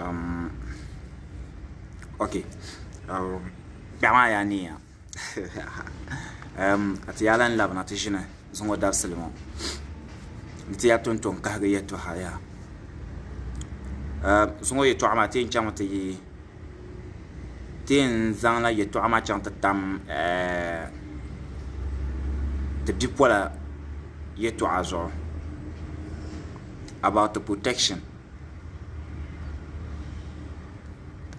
Um, okay. Bama ya ni ya. Ati yalan lab na tishine zongo dar selmo. Nti ya tonton ka ga yeto haya. Zongo yeto amati nchamati tin zang la yeto amati tam the bipola yeto azo about the protection.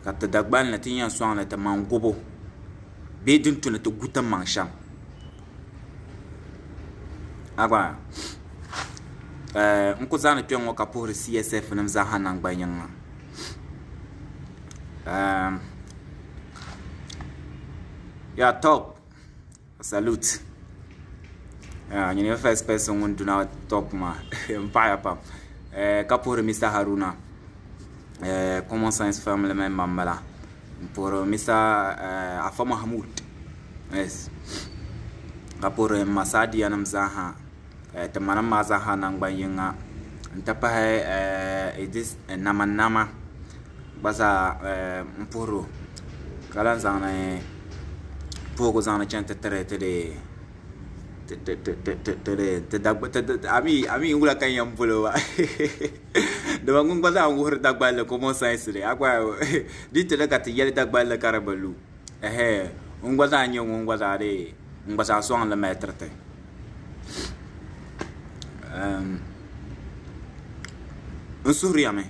Kata dagban na tinyan suang na ta mangobo be dun tuna to gutan mansham agba nko zana twen wo kapor CSF nam za hanan gbanyan ya top salute you know first person won do not top ma empire pam kapor Mr Haruna Common Sense Family member pour Mr Afa Mahmoud. Yes. Pour Masadi anam zaha temana mazaha nang bayinga ntapa edis nama baza mpuru kala zana pogo zana chante terete de ami ngula kan yambulo wa do bangun baza ngur dagbal Common Sense re akwa dite daga ti yele dagbal karabalu ngwaza nyo ngwaza re ngwaza so an la maître unsuriya me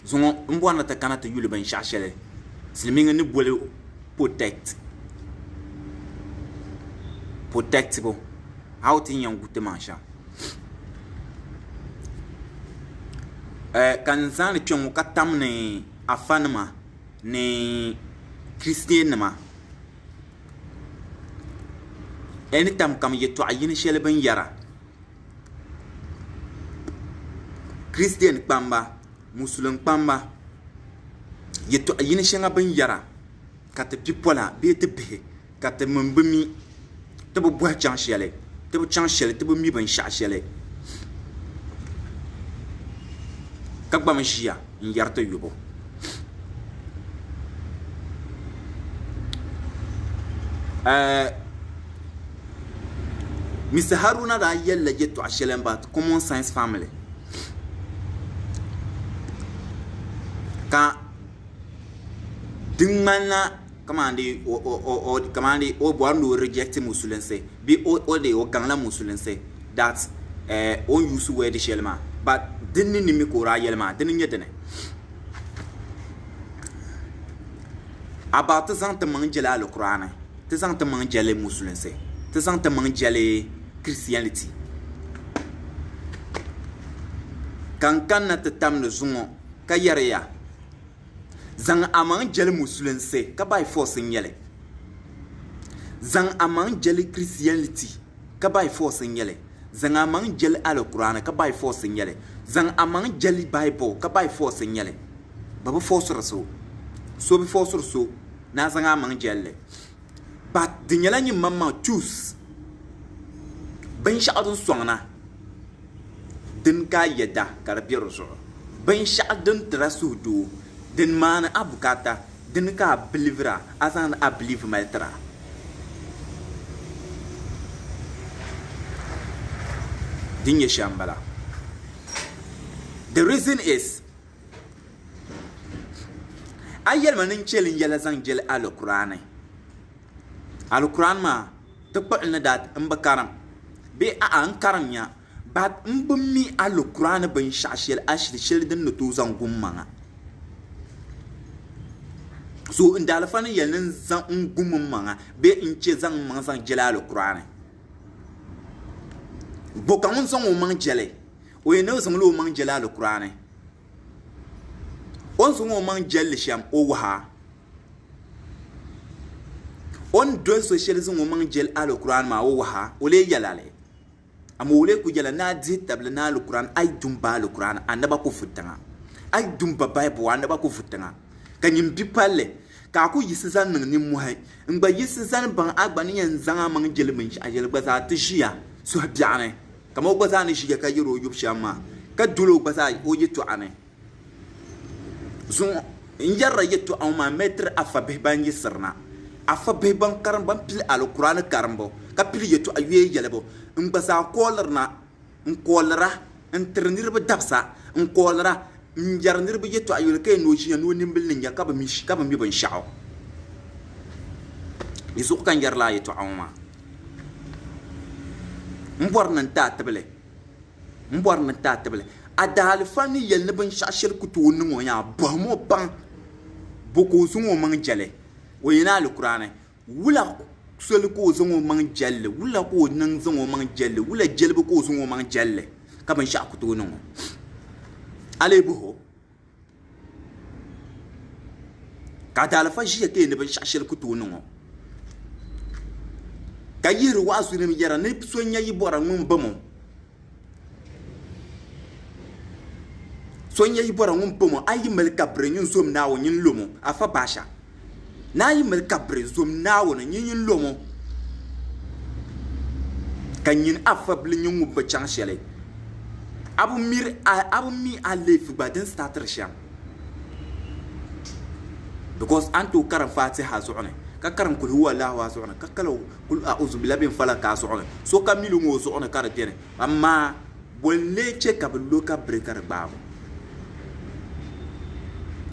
zongo mbwana ta kanata yule ban shashele silminga ni bole protect bo how tin yan gute mansha kan zan tyon ka tamne afanma ne christian ma anytime kam yeto ayin shele ban yara christian pamba muslim pamba yeto ayin shenga ban yara kata pipola be te be kata mbumi te bo bwa chan shele te bo chan shele te bo mi ban sha shele kakba mashia in yarta yubo Mr Haruna da yella jeto ashelen bat Common Sense Family ka dingmana kamandi o boando reject musulense bi o de o gangla musulense that on use word shelma but dinni ni mi ko ra yelma dinni nyedene about zant manjela alquran te zant manjele musulense te zant manjele Christianity kan na te tamne zungo ka yareya zang amang jele musulense ka by force nyele zang amang jele Christianity ka by force nyele zang amang jele alquran ka by force nyele zang amang jele Bible ka by force nyele babu force raso so be force raso na zang amang jele but dinyala nyi mamma choose ben sha'adun songna din ka yeda karbiro so ben sha'adun trasudu din mana abukata din ka belivra asan a believe maltra din ye shambala. The reason is ayel manin chelin yela zang jel alquran ma to na dat mbakaram be a an karanya bat mbumi alquran ban shashel ashir shel din no to zan gumma so indala fana yelin zan gumma manga be inche zan man zan jel alquran bokamun zan o man jele o yene zan lo man jel alquran on zan o man jel sham o waha on don socialism o man jel alquran ma o waha o le yalale amole ku jela na di table na alquran ay dumba alquran annaba ko futanga ay dumba bible annaba ko futanga kanyim bipalle ka ku yisizan nan ni muhai ngba yisizan ban agbani yan zanga man jel min shi ajel gbaza tishiya so biane kama gbaza ni shi ka yiro yub shama ka dulo gbaza o yitu ane zũŋɔ n yɛrra yɛltɔɣa maa mɛtiri afa bihi ban yisirina afa bihi ban karim ban pili alkur'ani karimbu ka pili yɛltɔɣa yoye yɛlibu n gba zaa koolirina n koolira n tiri niriba dabsa n koolira n yɛri niriba yɛltɔɣa yɔli ka yɛ noo ʒiya noo nimbili ni nya ka bi mi binshaɣu yi zuɣu kan yɛrila yɛltɔɣa ŋɔ maa n bɔri ni n taa tibili a daalifa ni yɛli ni binshaɣu shɛli ku tooi niŋ o yaa bɔhimo baŋ boko o zaŋ o maŋ jɛli o yina alkur'ani wula soli ka o zaŋ o maŋ jɛlli wula ka o niŋ zaŋ o maŋ jɛlli wula jɛlibu ka o zaŋ o maŋ jɛlli ka binshaɣu ku tooi niŋ o alee buho ka daalifa ʒiya ka yɛ ni binshaɣu shɛli ku tooi niŋ o ka yihiri wa'azu nim yɛra ni so nya yi bɔra ŋun bamo so nya yi bɔra ŋun bamo a yi mali kabiri yin zom naawo yin lomo a fa baasha na yi mali kabiri zom naawo ni yin lomo ka yin a fa bili yin ŋun ba chaŋ shɛli abu mi a leefi gba din startiri shɛm because an to karim fatiha zuɣu ni ka karim kul huwa allahu a zuɣu ni ka kala kul a'udhu billahi min falak a zuɣu ni so ka milu ŋɔ zuɣu ni ka di biɛni amma bolle che ka bi lo ka biri ka di gbaabu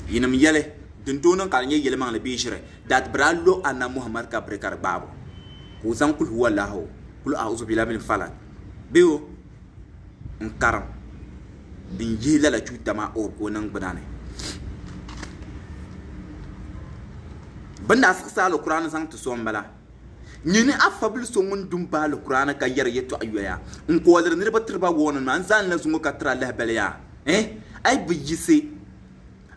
yinim yɛli din tooi niŋ ka di nyɛ yɛlimaŋli bee ʒiri dat bira lo anna muhammad ka biri ka di gbaabu ka o zaŋ kul huwa allahu kul a'udhu billahi min falak beo n karim n yihi lala chuta maa o niŋ gbina ni banda siɣisi alkur'ani zaŋ ti so n bala nyini afabili so ŋun dum ba alkur'ani ka yɛri yɛltɔɣa yoya n kooliri niriba tiriba wɔɔni maa n zaŋ la zuŋɔ ka tira lahibali yaa ai bi yisi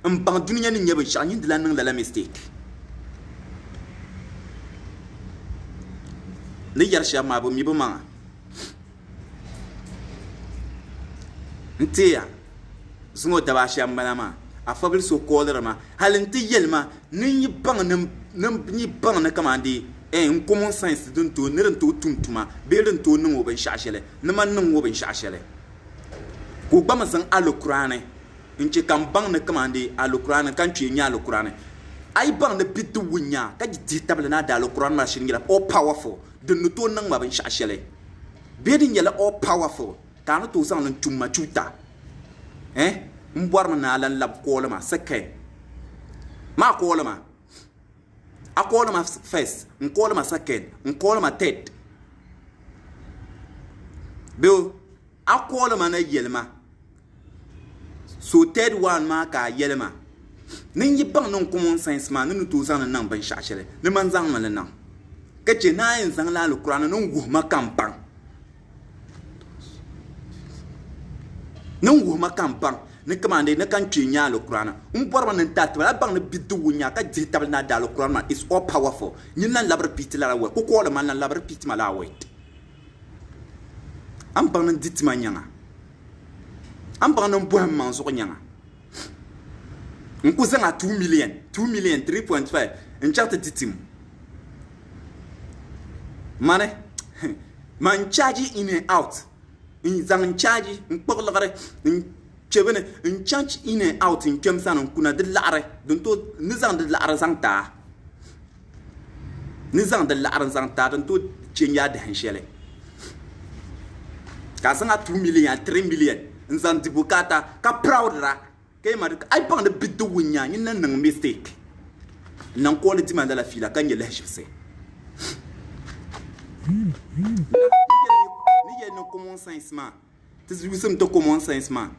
n baŋ duniya ni nyɛ binshaɣu yindi la niŋ lala mistake ni yɛri shɛba maa bi mi bi maŋa n teeya zuŋɔ daba shɛba n bala maa afabili so kooliri ma hali n ti yɛli ma ni yi baŋ ni kamandi n common sense din to ni din to tumtuma bee din to niŋ o binshaɣu shɛli ni ma niŋ o binshaɣu shɛli ka o gbami zaŋ alkur'ani n che kan baŋ ni kamandi alkur'ani kan kpee nyɛ alkur'ani a yi baŋ ni biddi wunya ka dihi tabili na da alkur'ani maa shiri nyɛla all powerful din ni to niŋ ma binshaɣu shɛli bee din nyɛla all powerful ka a ni to zaŋ ni tum ma chuta n bɔri mi naa lan labi kooli ma second maa kooli ma a kooli ma first n kooli ma second n kooli ma third beo a kooli ma na yɛli ma so third one maa ka a yɛli ma nin yi baŋ niŋ common sense maa ni ni to zaŋ ni niŋ binshaɣu shɛli ni man zaŋ mi li niŋ ka che naa yin zaŋ la alkur'ani nin wuhima kan baŋ nin wuhima kan baŋ ni kamande ni kan kpee nyɛ alkur'ani n bɔri mi ni ta tibili a baŋ ni biddi wunya ka dihi tabili na da alkur'ani maa is all powerful nyin lan labi repeat la awɛ ko kooli man lan labi repeat ma la awɛ an baŋ ni di tima nyɛŋa an baŋ ni bɔhim maŋ zuɣu nyɛŋa n ku zaŋa 2 million 3.5 n chaŋ ti di tim mani man charge in and out n zaŋ charge n kpuɣi liɣiri n chebini n chaŋ in and out n kpɛm sani n kuna di laɣiri din to ni zaŋ di laɣiri zaŋ taa din to che nya dahin shɛli ka zaŋa 2 million 3 million n zaŋ di bukata ka proudra ka yi ma ai baŋ di biddi wunya yin na niŋ mistake n nan kooli dima lala fiila ka nyɛ lahishibisi ni yɛ ni common sense ma ti yusim to common sense ma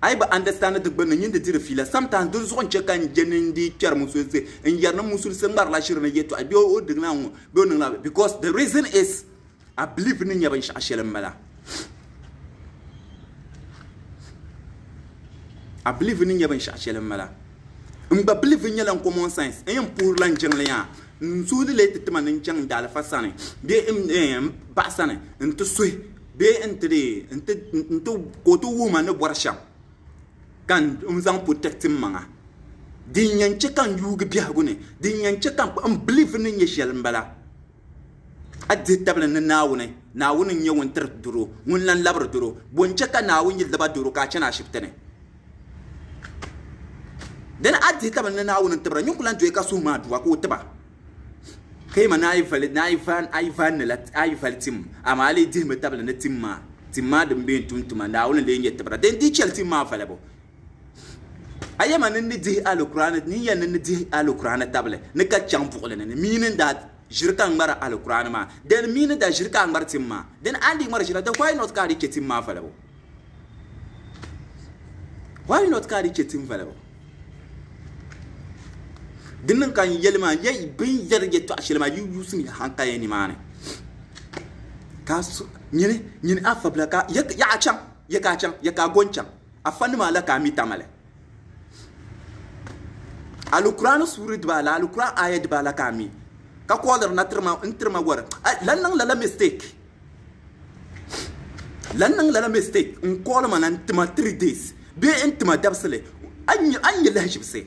ai ba understand the gbana yin da dira fila sometimes dun zuwan che kan jenin di kyar musul se in yar na musul se ngar la shirin yeto ai biyo o digna ngo biyo nang la because the reason is I believe ni yaban sha shelan mala I believe ni yaban sha shelan mala in ba believe ni yalan common sense en pour lan jengla ya nsudi le titma nin jang dal fasane be ba sane nto sui be entre nto ko to woman ne borsham kan zang protecting manga din yanche kan yugi biagu ne din yanche kan believe ni yeshel mbala adde tabla na nawune nye won ter duro mun lan labar duro bonche ka nawun yil daba duro ka chana shiftene den adi ta ban na won tibra nyun kulan joy ka su ma duwa ko tiba kai ma na yi van ne lat ai val tim ama ali di me tabla ne timma de mbe tuntuma na won le nyet tibra den di chel timma fale bo ayama ne di alquran ni yan ne di alquran table ne ka chang pukle ne minin da jirka ngara alquran ma den minin da jirka ngar timma den andi ngara jira da why not ka ri ke timma fale bo why not ka ri ke tim fale bo dinnan kan yelma yayi bin yarge to ashilma yu sun hanka yani mane kasu nyine afabla ka ya can ya ka goncan afan mala ka mi tamale alquran surid bala alquran ayat bala ka mi ka kolar na intrma war lannan lala mistake in kola manan tma 3 days be intma dabsale an yi lahjib sai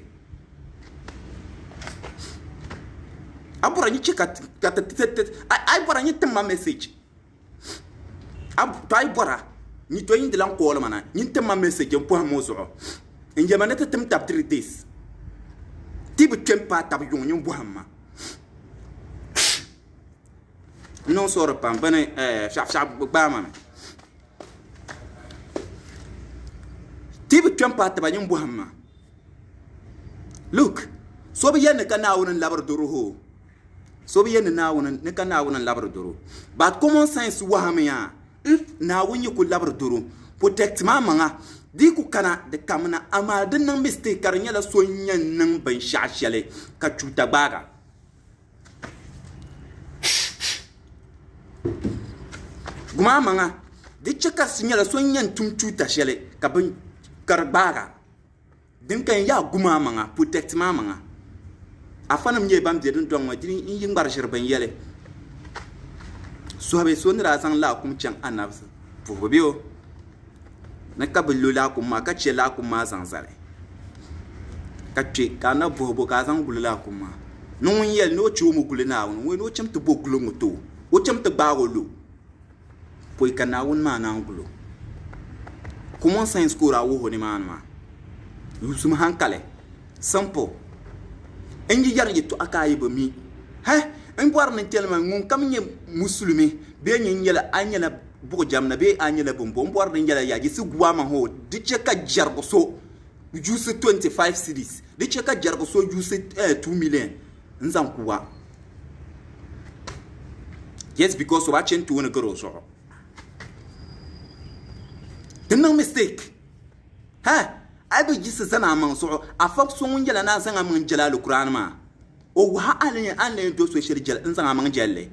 abura ni chika ai bora ni temma message ai bora ni to yin dilan ko mana ni temma message en po mo so en jamana te tem tap 3 days tibu tempa tab yon yon bohamma non soro pam bane shaf ba ma tibu tempa tab yon bohamma look so be yen kana won labar duruho so be yen na won ne kana won labar duru but common sense wa hamya if na won yi ku labar duru protect ma manga di ku kana de kamna ama din nan mistake karnya la so nyan nan ban shashale ka cuta baga guma manga di cheka sinya la so nyan tum cuta shale ka ban karbaga din kan ya guma manga protect ma manga afanam nye bam dedin don ma din yin ngbar shirban yele so be so ndra san la kum chan anabs fu biyo na kabulu la kum ma ka che la kum ma san sare ka che ka na bobo ka san gulu la kum ma no yel no chu mu gulu na won we no cham to bo gulu ngoto o cham to ba gulu poi kana won ma na gulu comment ça inskura wo ho ni man ma yusum hankale simple enji yar yitu akayi ba mi en boar na telma ngun kam nye muslimi be nyi yela anyela bugo jamna be anyela bombo boar na yela yaji su guama ho diche ka jargo so juice 25 cities diche ka jargo so juice 2 million nzan kuwa yes because of action to one girl so no mistake ai be jisa sana man so afak so mun yela na san amman jalal qur'an ma o ha an do so shirjal in san amman jalle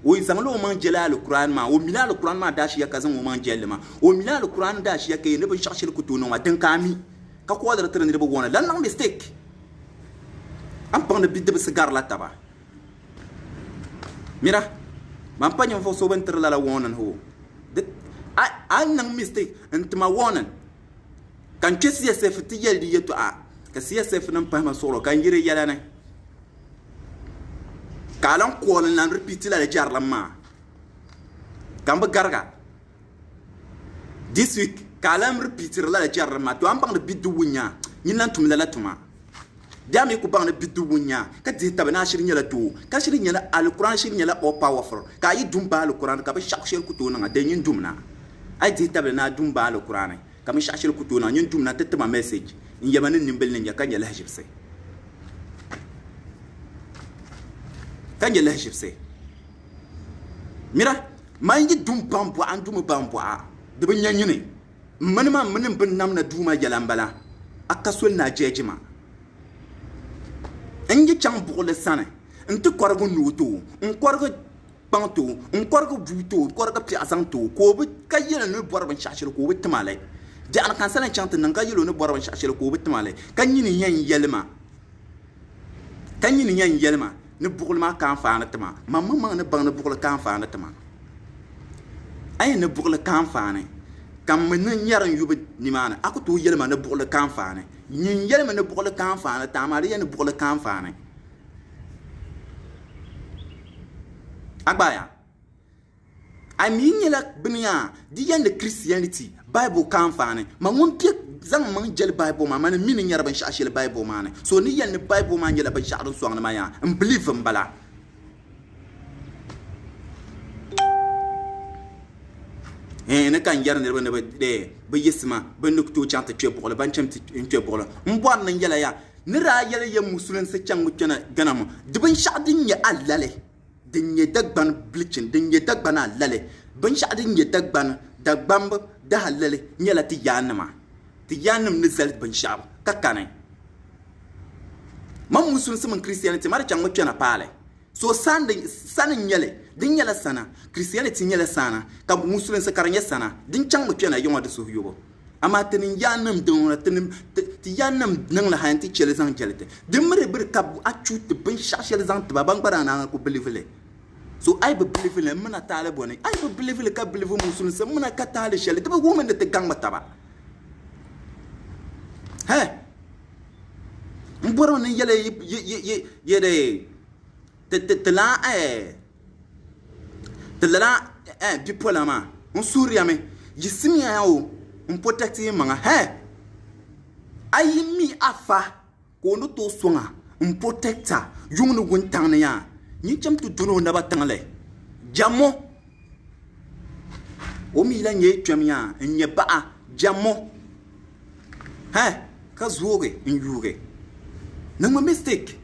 o san lo man jalal qur'an ma o milal qur'an ma dashi ya kazan o man jalle ma o milal qur'an dashi ya kai ne ban shashil kutu no ma dan kami ka ko da tare ne ba gona lan mistake am pan de bidde sigar la taba mira man panyo fo so ban tare la wonan ho ai nan mistake antma wonan kan ke CSF ti yeldi yeto a ka CSF nan pa ma soro kan yire yala ne kalan ko nan repeat la jar lamma kan ba garga this week kalan repeat la jar lamma to am bang de bidu wunya nin nan tum la tuma dami ku bang de bidu wunya ka di tabana shirin yala to ka shirin yala alquran shirin yala o powerful ka yi dumba alquran ka ba shakshel ku to nan da yin dumna ai di tabana dumba alquran kami shashil kutuna nyun tumna tetma message in yamanin nimbel nin yakanya lahjib sai kanya lahjib sai mira man yi dum bambo an dum bambo a de ban yanyine manma manin bin namna duma jalambala akasol na jejima en yi chang bugule sana nti korgo nuto en korgo panto en korgo buto korgo pi asanto ko bi kayena no borban shashil ko bi tmale de an kan sanan chanta nan ka yilo ne borban shashel ko bitmale kan yini yan yelma ne bugul ma kan faana tama mamma ne bang ne bugul kan faana tama ay ne bugul kan faana kam men yaran yubi ni mana akuto yelma ne bugul kan faana yin yelma ne bugul kan faana tamari yan bugul kan faana agbaya I mean, like Benia, the end of Christianity, Bible can't find it. My one pick zang mang jel Bible ma man min nyar ban sha shel Bible ma ne so ni yel ni Bible ma nyela ban sha ron so ma ya believe mbala ne kan yar ne ba de ba yisma ba nuk to chanta tue bolo ban cham tue bolo mbwan nan yela ya ni ra yela ya musulun sa changu chana ganam de ban sha din ya allale din ye dagban bleaching din ye dagban allale ban sha din ye dagban dagbam da halale nyela ti yanama ti yanam ni zal ban sha kakane mam musulun sa man christianity mar changu chana pale so sanin nyele din yala sana christianity nyela sana ka musulun sa karanya sana din chang mutena yoma de so yobo ama tin yanam don tin ti yanam nang la hanti chele zang jelete dimre bir kab achu te bin shashel zang te babang barana ko believe so I believe le mana tale boni I believe le ka believe musulun sa mana ka tale shele te ba woman de te gang mataba he mboro ni yele ye tela bipola ma on suria me yisimi ya o on protect manga he ayi mi afa ko no to songa on protector yung no guntang na ya ni cham tu duno na batangle jamo o mi la nye twamya nye ba jamo he ka zuoge nyuge nang mistake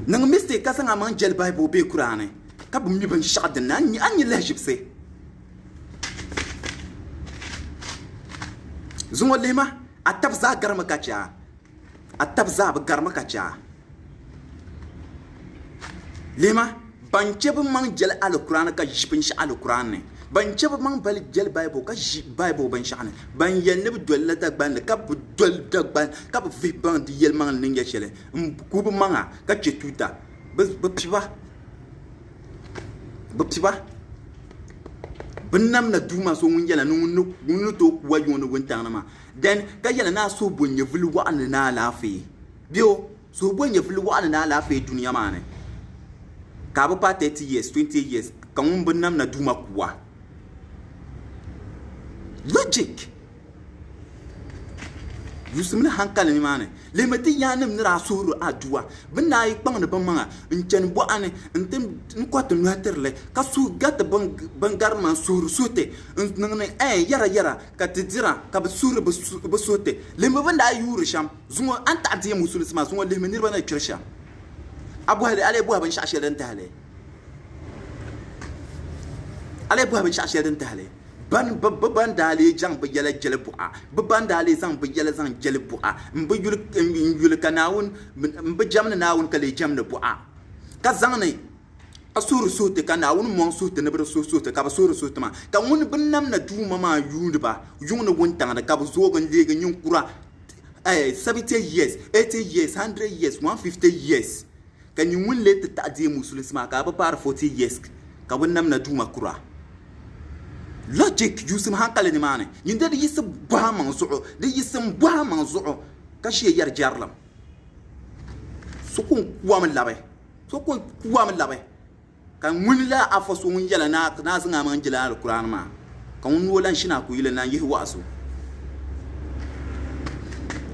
nang mistake ka sanga man jel Bible be Qur'ane ka bum ni ban shad na anyi lehjibse zungo lema atabza garma kacha atabza ba garma kacha lema banche bu man jel al-Qur'an ka jipin sha al-Qur'an banche bu man bal jel Bible ka Bible ban shane ban yenne bu dolla da ban ka bu dol da ban ka bu fi ban di yel man ninge chele ku bu manga ka chetuta bu piba benam na duma so mun yela nu to kuwa yono wontan ma then ka yela na so bonye vulu wa na lafi bio so bonye vulu wa na lafi duniya mane ka bu pa 30 years 20 years kan mun benam na duma kuwa logic yusumna hankala ni mane le meti yanam ni rasuru adua bina yi kpang ne bamanga nchen bo ane ntem nkwatu nuaterle ka su gata bangar man suru sote nne yara ka tidira ka basuru basote le mbanda yuru sham zungo anta atiye musul sma zungo le menir bana kirsha abu hale ale bo ban shashe dan tale ale bo ban shashe dan tale ban dali jang ba yala jele bu'a ban dali zang ba yala zang jele bu'a mba yul kanawun mba jamna nawun kale jamna bu'a ka zang ne asuru sote kanawun mon sote ne bra sote ka ba suru sote ma ka won binnam na duma ma yund ba yung na won tanga ka ba zo gan lega nyun kura 70 years 80 years 100 years 150 years kan yun le ta adi musulma ka ba par 40 years ka binnam na duma kura logic yusum hankale ni mane yinde de yisum bwa manzu'u de yisum bwa manzu'u kashi yar jarlam sukun kuwa min labe kan mun la afasu mun yala na zanga man jila alquran ma kan mun wolan shina ku yile nan yihi wasu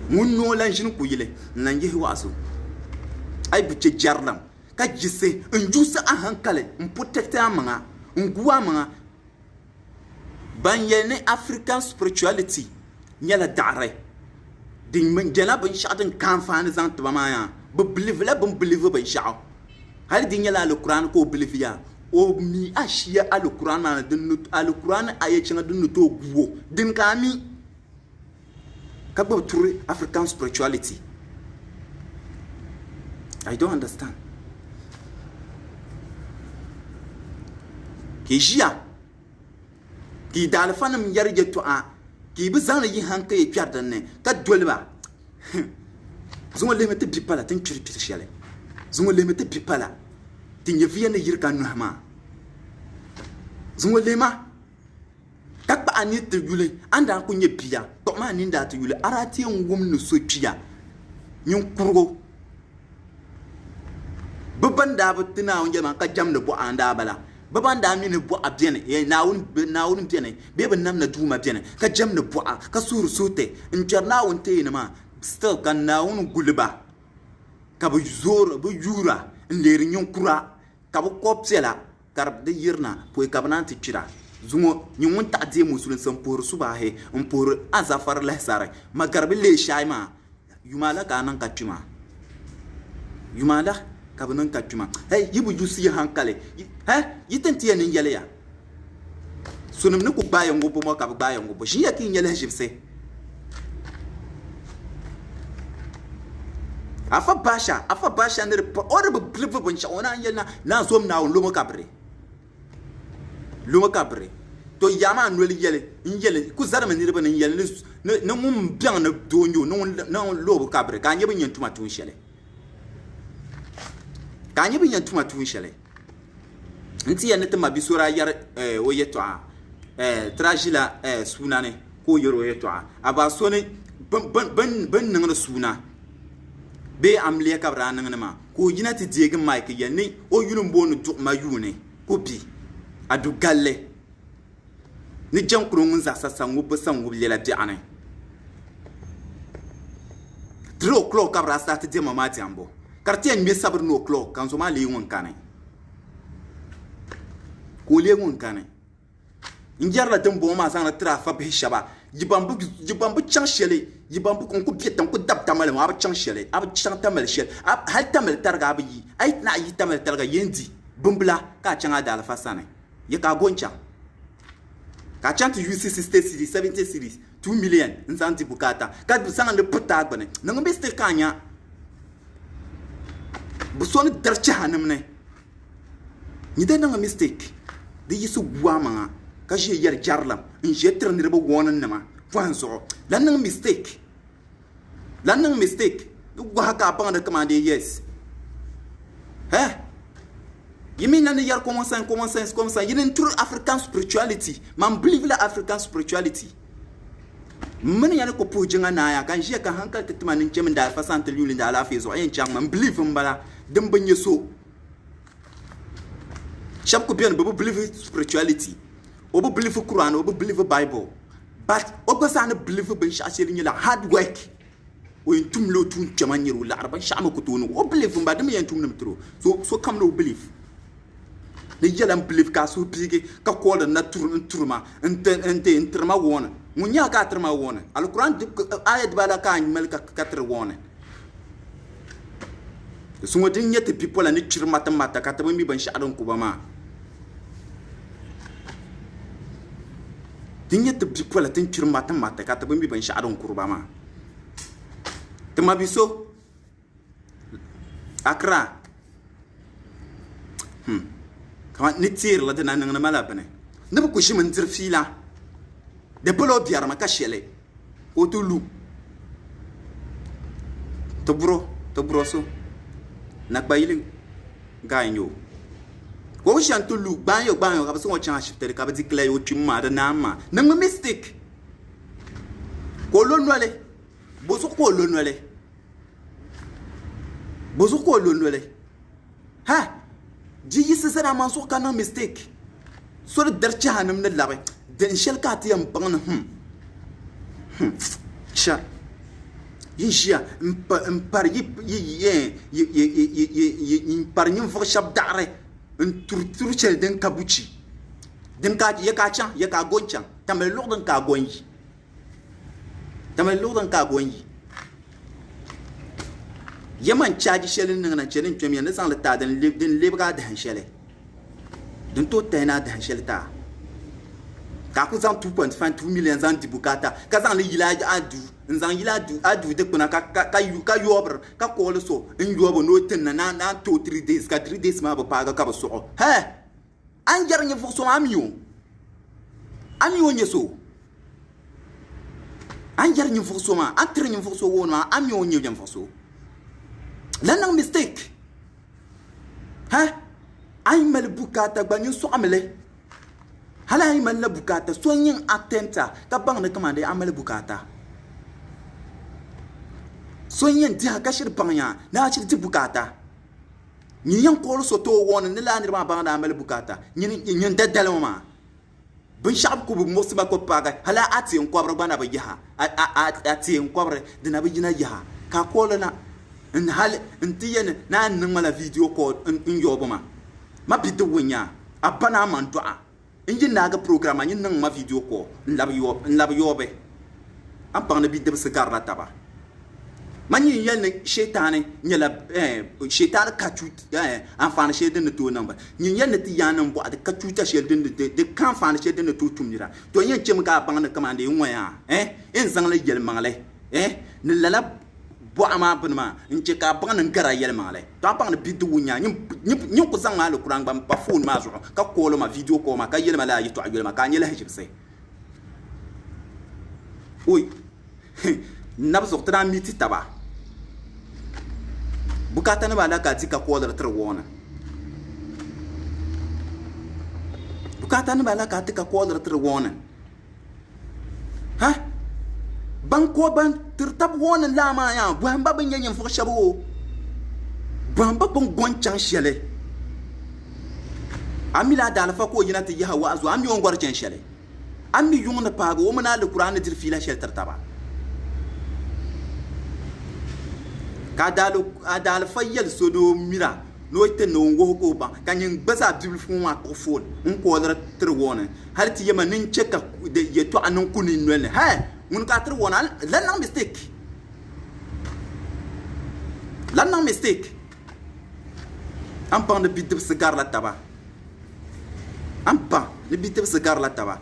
mun wolan shin ku yile nan yihi wasu ai bice jarlam ka jisse njusa a hankale protecta manga nguwa manga banyene African spirituality nyala dare din men jala ban shadin kan fani zan tuba maya bu believe ban sha'o hal din yala alquran ko believe ya o mi ashiya alquran na din alquran ayecin din to guwo din kami ka ba turi African spirituality I don't understand kijia ki dalfanam yarje to a ki bi zan yi hanka ye kwardan ne ka dolba zungo le mete bipala tin chiri shele zungo le mete bipala tin ye viene yirka no hama zungo le ma takba ani te yule anda ko nye biya to ma ni nda te yule arati ngum no so twiya nyun kurgo bubanda butina onje man ka jamne bo anda bala baban da amini bo abjene e nawun bjene be ban nam na duma bjene ka jam na bo ka sur sote in jar nawun te ne ma still kan nawun gulba ka bu zor bu yura in leri nyon kura ka bu kopsela kar de yirna po ka banan ti tira zungo nyun ta de musulun san por subahe in por azafar lahsare magarbi le shaima yumala kanan katuma yumala kabanan katuma hey yibu jusi hankale yitenti ya nin yale ya sunum ne ku bayan gobo mo ka bayan gobo shi ya kin yale jibse afa basha ne ore bu blivu bon shona yelna na som na lumo kabre to yama noli yele ku zara mani riba ne yele ne mum bian na donyo no lobo kabre ka nyebi nyantuma tun shele nti ya ne tama bisura yar o yeto tragila sunane ko yoro yeto aba sone ban nan suna be amliya kabra nan ma ko yina ti dege mike yanni o yulum bonu duk mayune ko bi adu galle ni jankuru mun za sasangu busangu lela bi anai 3 o'clock kabra sa ti de mama ti ambo kartien mi sabr no o'clock kan so ma le won kanai ko le won kanai injar la dembo ma san la trafa be shaba jibambu chang shele jibambu kon ku bietam ku dab tamal ma ba chang shele ab chang tamal shele ab hal tamal targa ba yi ay na yi tamal targa yendi bumbla ka chang ada alfa sane ye ka goncha ka chang to UC 60 series 70 series 2 million nzanti bukata ka du sang le puta gbane nang be ste kanya bu son darcha hanam ne ni da nang mistake di yisu guama ka je yar jarlam in je trnir ba wonan nama fanso lan nang mistake du gwa ka pa na commande yes you mean nan yar common sense comme ça yin tour African spirituality man believe la African spirituality mun yana ko pujinga na ya kan je ka hankal titmanin cemin da fasanta lulin da alafi zo ayin chang man believe mbala dan banye so shap ko bien bu believe spirituality obu believe Quran obu believe Bible but obu sana believe ben shashiri ni la hard work o intum lo tun chamanyiru la arban shama ko tunu o believe mba dum yantum nam tro so kam no believe ne yelam believe ka so pige ka ko da na turma ente turma wona munya ka turma wona al Quran ayat bala ka mal ka katre wona so ngodin yete people la ni chirma mata ka tabi mi ban sha'adon ku ba ma dinye te people la tin chirma mata ka tabi mi ban sha'adon ku ba ma tama biso Accra kama ni tir la dana nang na mala bane ne bu kushi man zirfila de polo biar ma ka shele o tulu to bro so na bayilin ganyo ko shan tulu banyo ka so chan shifter ka ba declare o chimma da nama na ma mistake ko lonwale boso ko lonwale ha ji yisi sana man so kana mistake so da darcha hanum na labe den shel ka ti am ban sha yishia par par nyim fo shab dare tur chel den kabuchi den ka ye ka chan ye ka gonchan tamel lodan ka gonyi yaman chaji shelin nan chelin twemi ne sang la ta den lebga da hanshele den to tena da hanshelta ka ku zan 2.5 million zan dibukata ka zan le yila adu nzan yila adu de kuna ka yobr ka ko le so in yobo no tin na to 3 days ka 3 days ma ba paga ka ba so an jar nye fo so amiyo nyeso an jar nye fo so ma an tre nye fo so wona amiyo nye fo so lan mistake ay mal bukata gbanyu so amele hala ay mal la bukata so yin attempta ka bang na kamande amal bukata so yin ti haka shir bangya na shir ti bukata ni yan ko so to won ni la ni ba ba na mel bukata ni dadal ma bin shab ku bu musba ko paga hala ati en ko bra na ba yaha ati en ko bra de na ba jina yaha ka ko na in hal in tiyen na nan mala video ko in yobo ma bidu wunya abana man doa in yin naga program yin nan ma video ko in lab yobe an pa na bidu sigar la taba man yin yan shaytan nyala shaytan kachut an fa na shaytan to nan ba yin yan ti yanan bo da kachuta shaytan de kan fa na shaytan to tumira to yin cem ka ban na kamande yin waya in zang la yel mangale ni lala bo ama bunma nche ka ban ngara yel male to ban bidu wunya nyim ko zang ma le kuran ba pa phone ma zo ka ko ma video ko ma ka yel mala yi to ayel ma ka nyela hijibse oy nab zo tra miti taba bukata na bala ka tika ko da wona bukata na bala ka tika ko da wona ha ban ko ban tirtab wonin lama ya ban ba ban yanyin fuka shabo ban ba ban goncan shele amila da alfa ko yina ta yaha wazu ami on gwarcan shele ami yung na pago o mana alquran dir fila shel tartaba ka dalu adal fayel sodo mira no ite no ngo ko ba kanyin baza bil fu ma ko fon on ko dara tir wonin har ti yama nin cheka de yeto anan kunin nole ha mun ka tir wona lan na mistake am pa de bidib sigar la taba am pa de bidib sigar la taba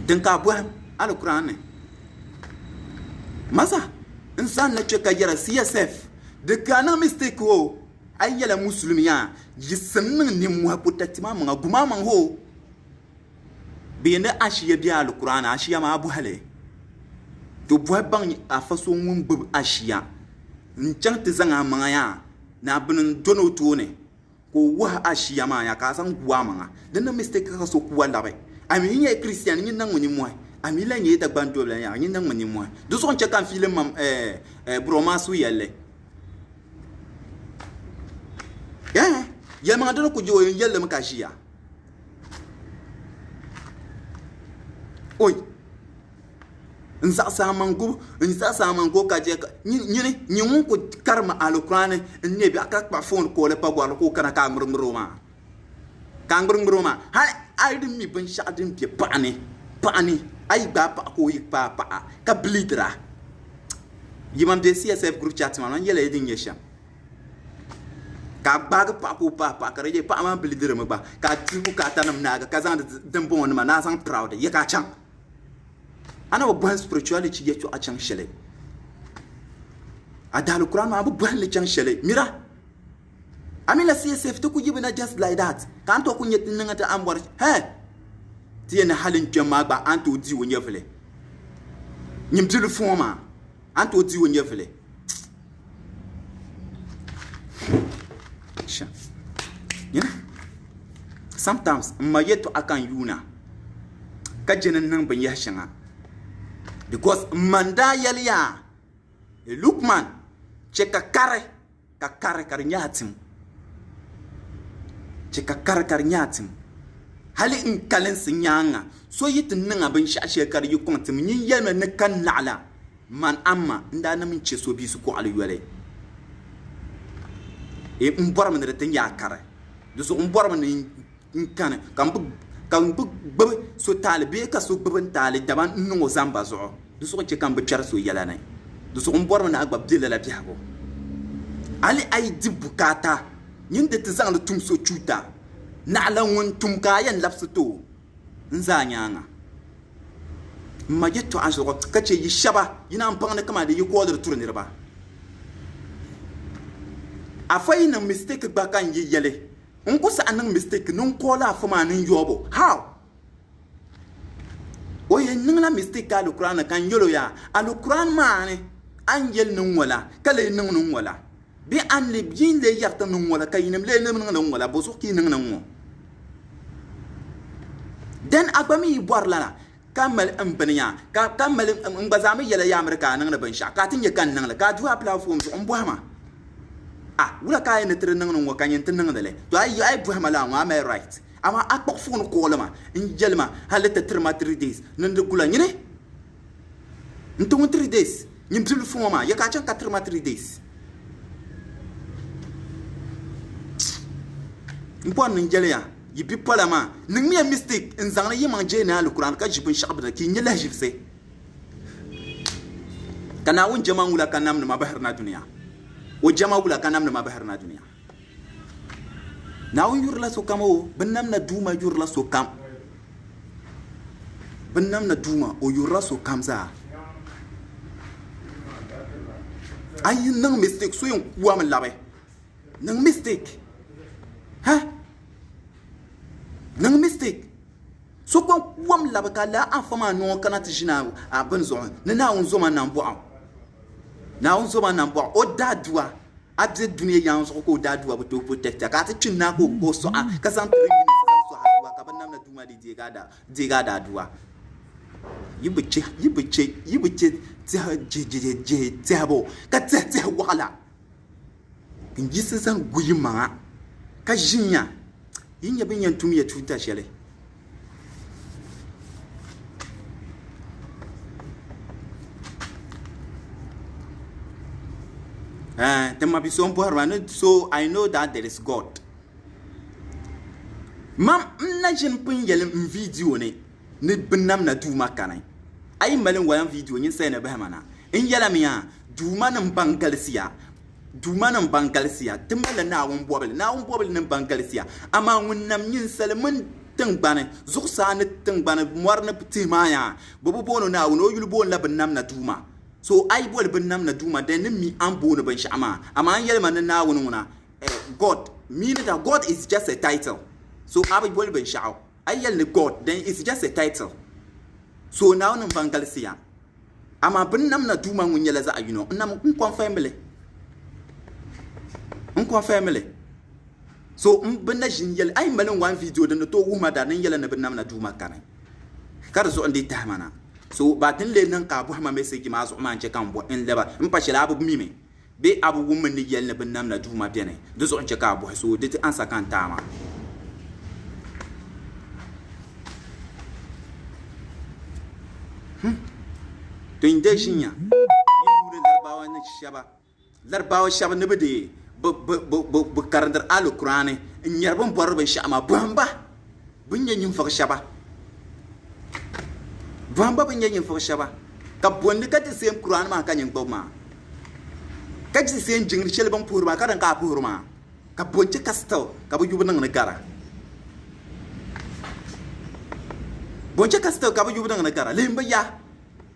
den ka bo alquran ne masa insan na cheka yara CSF de kana mistake ho ayyala muslimiya yisannin ni mu haputatima mun guma man ho biyende ashiya biya alquran ashiya ma abu hale to bo ban afaso mun bu ashiya nchang te zanga mangaya na bin dono to ne ko wa ashiya ma ya ka san guwa manga dan mistake ka so kuwa labe ami yin christian yin nan woni mo ami la nyi da bando la ya yin nan woni mo do so nche kan film mam broma su yelle ya ma dono ko jo yelle ma kashiya oy nsa samango ka je ni mun ko karma alquran ne bi aka pa phone ko le pa gwal ko kana ka murmuroma ha ai dim mi ban sha dim ke pani ai ba pa ko yi pa ka blidra yimam de CSF group chat man yele din yesha ka bag pa ko pa ka reje pa man blidra ma ba ka tibu ka tanam naga ka zan dan bon ma na san proud ye ka chan ana bon spirituality ye to a chan shele adal quran ma bu bon le chan shele mira amila CSF to ku yibina just like that kan to ku nyet ngata amwar ti na halin jama ba anto di wonye vele nyim dilu foma anto di wonye vele yeah sometimes mayeto akan yuna ka jinin nan ban yashanga because manda yaliya Lukman che ka kare nyatim che ka kare nyatim hali in kalen sinyanga so yitin nan abin shashe kar yi kontim yin yelme ne kan na'la man amma inda na min ce so bi su ko alwale e mbor man da ya kare do so mbor man in kan bu so talibe ka so bubin tali daban nungo zamba zo do so ce kan bu char so yala nai do so mbor man agbab dile la biabo ali ay di bukata yin da tizan da tum so chuta na lan tum kayan lapsuto nzanyanga majeto an so kace yi shaba yina amfana kama da yi kodar turnirba afai na mistake ba kan yi yele in kusa anan mistake nun kola fama nan yobo how oye ningla mistake ka alquran kan yolo ya alquran ma ne an yel nun wala kale nun wala bi an le bin le yarta nun wala kayinam le nun wala bo so ki nun wo dan agbami bor lana kamal ambaniya kamal mbazami yela ya amerika nan ban sha ka tin ya kan nan la ka duwa platform so on boama ah wala ka ne tre nang no ka nyen tin nang dele to ay bu hamala wa am right ama akpok fu no ko lama in jelma halata trema 3 days nan de gula nyine ntu 3 days nyim tul fu ma ya ka chan 3 days impon nin jele ya yibi polama ning mi mistake in zangna yima je na alquran ka jibin shaqbda ki nyela jibse kana won jama wula kanam na mabahar na duniya o jama wula kanam na mabahar na duniya na won yurla so kamo bannam na duma yurla so kam bannam na duma o yurla so kamza ay nang mistake so yin kuwa man labe nang mistake ha nang mistake so kwa wam la baka la afama no kana tishina abin zo na un zo man nan bo na un zo man nan bo o dadua abje duniya yan so ko dadua bo to protect ka ta cin na ko so ka san 3 minutes so ha ka ban nam na duma di gada duwa yibice tihabo ka tih wala kin ji san guyi ma ka jinya yin yabin yan tumi ya tuta shele so I know that there is God. Mam na jin pun yelem video ne binam na duma kanai ay malin wayan video yin sai na bahmana in yala miya duma nan bangalsiya timala na won bobel nan bangalsiya amma wonnam yin salmun tingbane zuksa ne tingbane morna pitimaya bobo bono na wono yulbo la binam na duma so ay bol binam na duma den mi an bono ban shama amma an yalma na wonuna God meaning that God is just a title. So I will be shout. I yell the God, then it's just a title. So now I'm Bangalisia. I'm a Benamna Duma when yells at you know, and I'm family. Family. So Benajin yell, I'm melon one video than the two woman that yell and Benamna Duma canning. Cars on the Tamana. So, but then Lenan Kabuhama message mas of Manchacambo and Leva, and Pachelabu Mimi. Be a woman yell and Benamna Duma Penny. Those on Chacabo, so did answer Cantama. To indection ya you larbawa na shaba larbawa shaba ne bede bu karandar alquran in yarban borbe shama bamba bunyen fa shaba bamba bunyen fa shaba ka bonde ka te sem quran ma kanyen boma ka ji sem jingri shelban purma ka dan ka purma ka bonje kasto ka bu yuban na gara bonje kasto ka bu yuban na gara lemba ya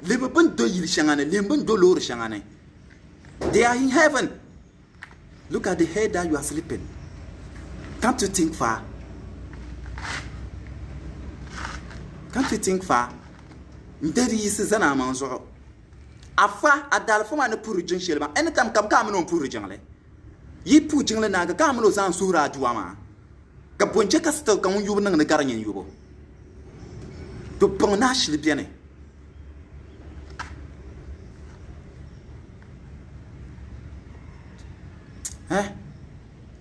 Liverpool do yil shangane, Limbon do lor shangane. They are in heaven. Look at the head that you are sleeping. Can't you think far? Can't you think far? Nderi yisizana manzo. Afa adal foma ne puru jin shelma. Anytime kam no puru jingle. Yi pu jingle na ga kam no san sura juama. Ka bonje ka sto kan yubu nang ne garanyen yubo. To pona shlibiane.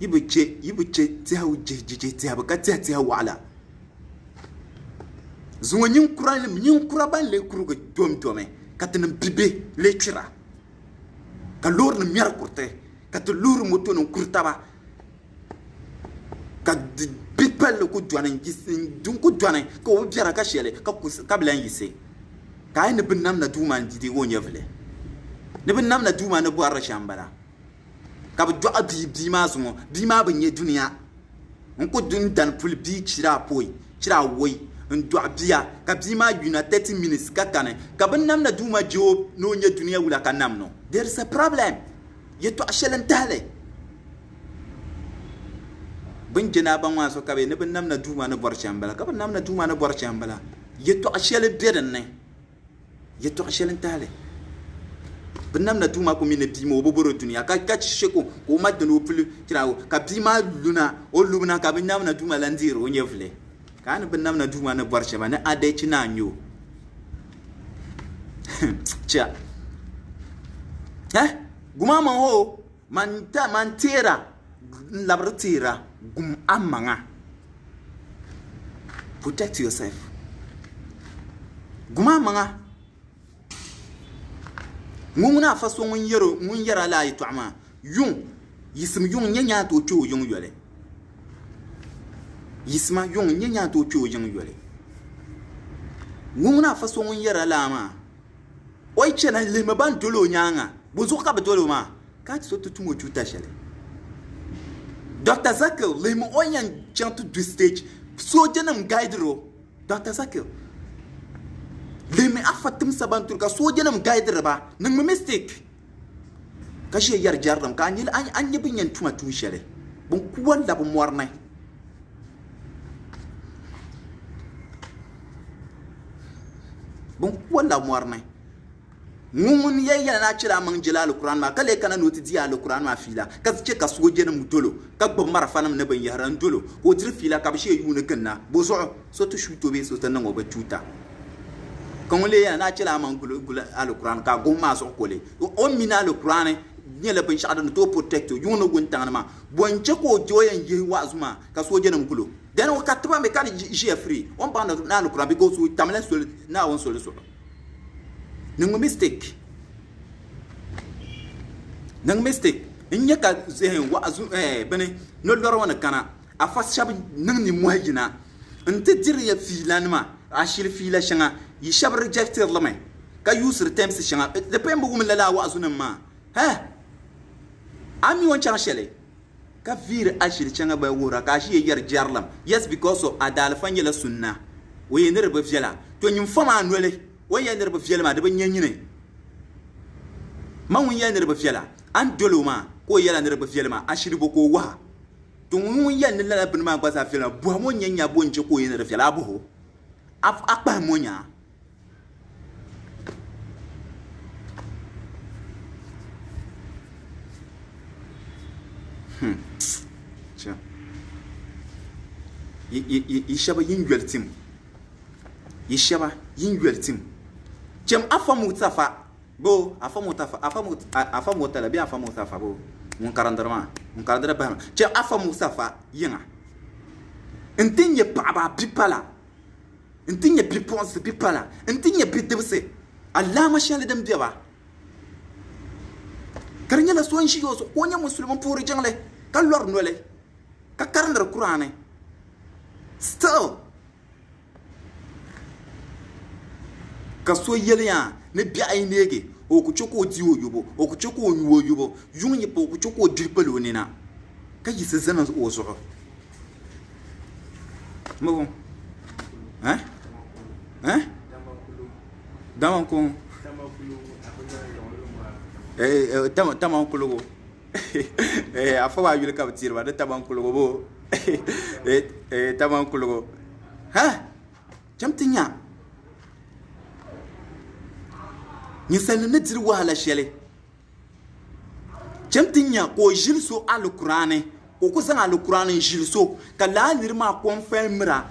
Yibuche tiawu jeje tiabu ka tiawu wala zunga nyin kura ban le kuru go dome katanam bibe le tira ka lor na miar kurte ka to lur moto no kurtaba ka bipel ko dwanan gisin dun ko dwanan ko biara ka shele ka blan yise ka ay ne binam na duma ndidi wonya vle ne binam na duma na buara shambara ka bu dwa bi ma so bi ma ban ye duniya nko dun dan pul bi chira woi ndwa biya ka bi ma yuna 30 minutes ka kane ka ban nam na duma job no nye duniya wula ka nam no there is a problem ye to ashelen tale bin jina ban wa so ka be ne ban nam na duma na bor chambala ka ban nam na duma na bor chambala ye to ashelen beden ne ye to ashelen tale benam na duma ko mine bimo boboro dunia ka chisheko ko madno pulu tirawo ka bima luna o lubna ka benam na duma landiro o nyevle kan benam na duma na barche ba na ade china nyo cha guma ma ho man tera labra tera gum amanga. Protect yourself. Gum amanga. Nguna faso ngun yara la yi twama yung yisim yung nyanya to cho yung yole yisma yung nyanya to cho yung yole nguna faso ngun yara la ma oi chena le maban dolo nyanga bozo ka dolo ma ka ti so tutumo chuta shele Dr. Zakil le mo oyan chantu du stage so janam guide ro Dr. Zakil le me afatum sabantur ka so janam guide ba nang me mistake ka she yar jarram ka anyil an yibin yan tuma tu shele bon kuwan da bon warnai bon kuwan da warnai ngumun yayya na cira man jilal qur'an ma kale kana noti diya al qur'an ma fila ka ce ka so janam dolo ka gbo marfanam na ban yaran dolo ko dir fila ka bishe yuna ganna bo so to shuto be so tan ngo ba tuta quand les gens n'ont pas le Coran, quand on a collé, on mina le Coran, ni le pinch adon to protect you no guntana bon cheko joy en wazuma ka so jenam kulo then o katba me kan je free on pa na le Coran because we tamlen so na on so so nang mistake inya ka zehen wazu bene no loro wana kana afas shab nang ni muhajina nte dir ya filanma ashil fila shanga yi shab rejected lame ka user temps shanga de pembo gum la wazu ma ha ami won chang shele ka vir ashil changa ba wura ka shi yar jarlam yes because of adal fanyela sunna we ne reba fiela to nyim fama anwele we ye ne reba fiela ma de ban nyine man won ye ne reba fiela an doloma ko yela ne reba fiela ma ashil boko wa to won ye ne la bin ma ba sa fiela bo mo nyanya bo nje ko ye ne reba fiela abo akpa monya tiens yishaba yingweltim jem afamutafa bo afamutafa la bien afamutafa bo mon karandara ba jem afamutafa yinga ntinye baba bipala ntinye bipons bipala ntinye bidebse allama shale dem diaba karnya la soin shi yoso ko nya musulman puri jangle ka lor nole ka karandar qur'ane still ka so yeliya ne bi ay nege o ku choko diwo yubo o ku choko nyuwo yubo yunye po ku choko dirpelo nina ka yise zana o so mo damanko tamankulogo afa yule ka tirba de tamankulogo bo tamankulogo ha jamtinya ni sel ne dir wala shele jamtinya ko jilso alqur'ane ko san alqur'ane jilso kala nirma confirmera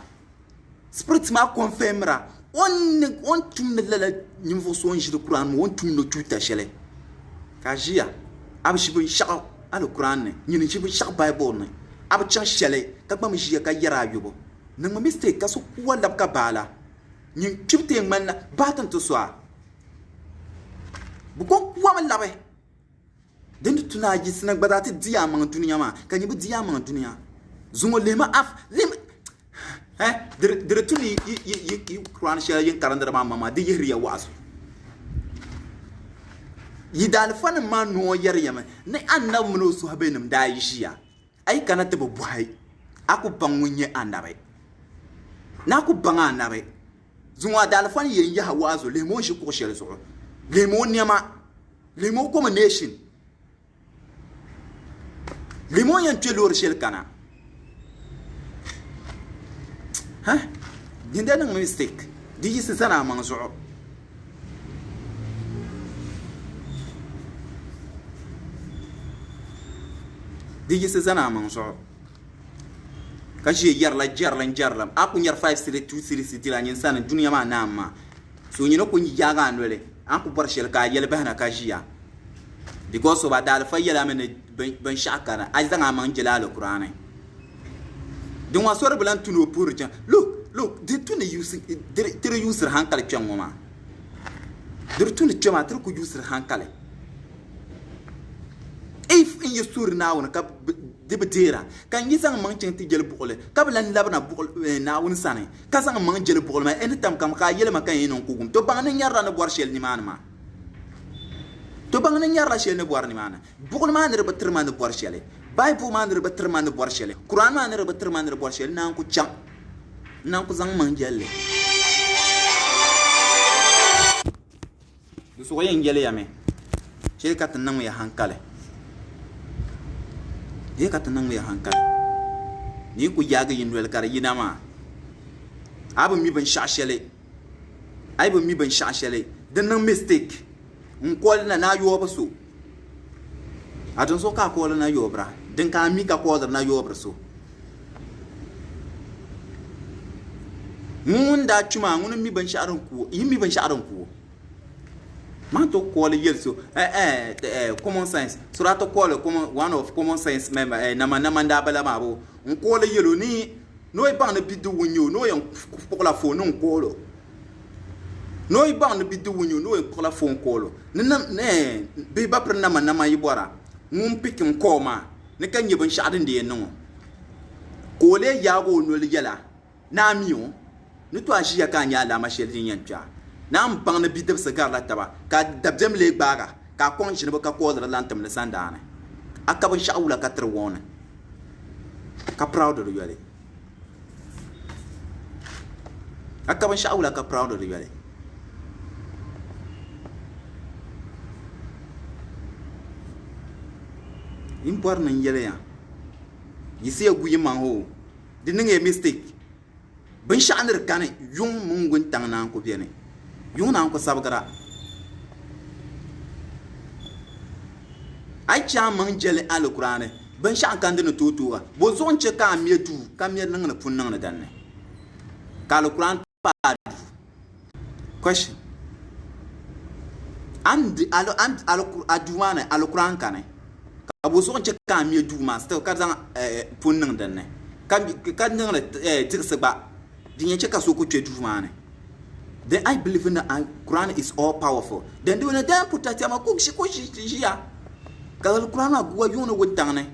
spirit ma confirmera on tumne la nyimfo so njil qur'an on tumno tuta shele kajia abshibu shaq alquran ne nyini shibu shaq bible ne ab chan shele ka bam jiya ka yara yubo nang ma mistake ka so wala ka bala nyin chipte man batan to soa bu ko wa man labe den tuna ji sina gbadati diya man duniya ma ka nyibu diya man duniya zungo lema af lema dire tuni yi Quran shela yin karandara mama de yiriya wasu yidal fan ma no yar yama ne annab muno su habenum da yishiya ai kana te bu buhai aku bangunye andabe na ku banga andabe zunwa dal fan yin ya wasu le mo shi ko shel so le mo niama le mo combination le mo yan tuelor shel kana ha dinda nang mistake di yisi sana manzo digi se zana manzo ka je jarlam aku nyar 5 street 2 street city la nyen sana dunya ma nama so nyino ko nyi jaga andole aku bar shel ka yel bahna ka jiya because so ba dal fa yela men ben shakana ay zanga man jelalo qur'ani din wa sor bulan tuno pour jan look de tuni using de user hankal kyango ma de tuni chama tru ku user hankal if in your na wona ka de bedera kan yi zang man ti jel bukole ka bulan labna bukol na won sane ka zang man jel bukol ma en tam kam ka yele ma kan yinon kugum to bang ne nyarra na bor shel ni manama to bang ne nyarra shel ne bor ni mana bukol ma ne rebetre ma ne bor shel bible ma ne rebetre ma ne bor shel quran ma ne rebetre ma ne bor shel nan ku cham nan ku zang man jelle du so yen jelle yame shel ka tan nan ya hankale ye ka tan nan ya hankale ni ku yaga yin wel kar yinama abu mi ban shashele ai bu mi ban shashele dan nan mistake nkol na yo baso adon so ka ko na yo bra den ka mi ka ko na yo bra so mun da chuma mun mi ban sha'aran ku yin mi ban sha'aran ku ma to ko le yelso common sense sura to ko le common one of common sense member na manda bala ma bo ko le yelo ni no e ban na bidu wonyo no yan ko la fo no ko lo no i bang bi du wunyu no e kola fon kolo ne be ba prna man na ma yibora ngum pikin koma ne kan yibin shadin de no ko le yago no le yala na miyo ni to ajiya kan ya la ma sheldin yanta na am bang na bi de sa gar la taba ka dabjem le gbaga ka kon shi ba ka ko da lantam le sandane aka ban shawula ka wona ka proud do yale aka ban shawula ka proud do yale impor nan yele ya yisi aguyi man ho dininge mistake ban sha'anir kane yung mungun tang nan ko biene yung nan ko sabgara ai cha man jele alqur'ane ban sha'an kan dinu tutuwa bo zon che ka miedu ka mier nan na pun nan na danne ka alqur'an pa question and alqur'an alqur'an kane abu so nche ka mi du ma still ka zang pun nang dan ne ka nang le tigse ba dinye che ka so ko twe du ma ne then I believe in the Quran is all powerful then do na dan putati ma ko shi ya ka Quran agwa yono wotang ne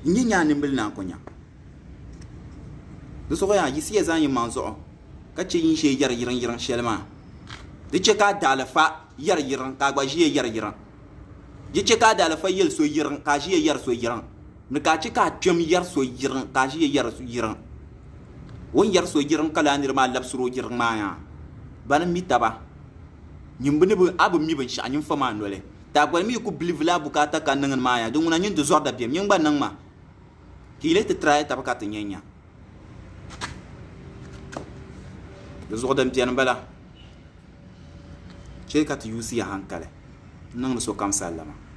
nyinya ne mbil na konya do so ya yisi zan yi manzo ka che yin she yar yiran shelma de che ka dalafa yar yiran ka gba ji yar yiran yiche ka da alfa yel so yiran ka ji yar so yiran ne ka ci ka twem yar so yiran ka ji yar so yiran won yar so yiran kala nir ma labsuro yiran ma ya ban mi taba nyimbini bu abu mi ban sha nyin fama nole ta gwa mi ku believe la bukata kan nan ma ya don na nyin de zorda biem nyin ban nan ma ki le te try ta baka te nyenya de zorda mtian bala che ka tu yusi ya hankale nan so kam sallama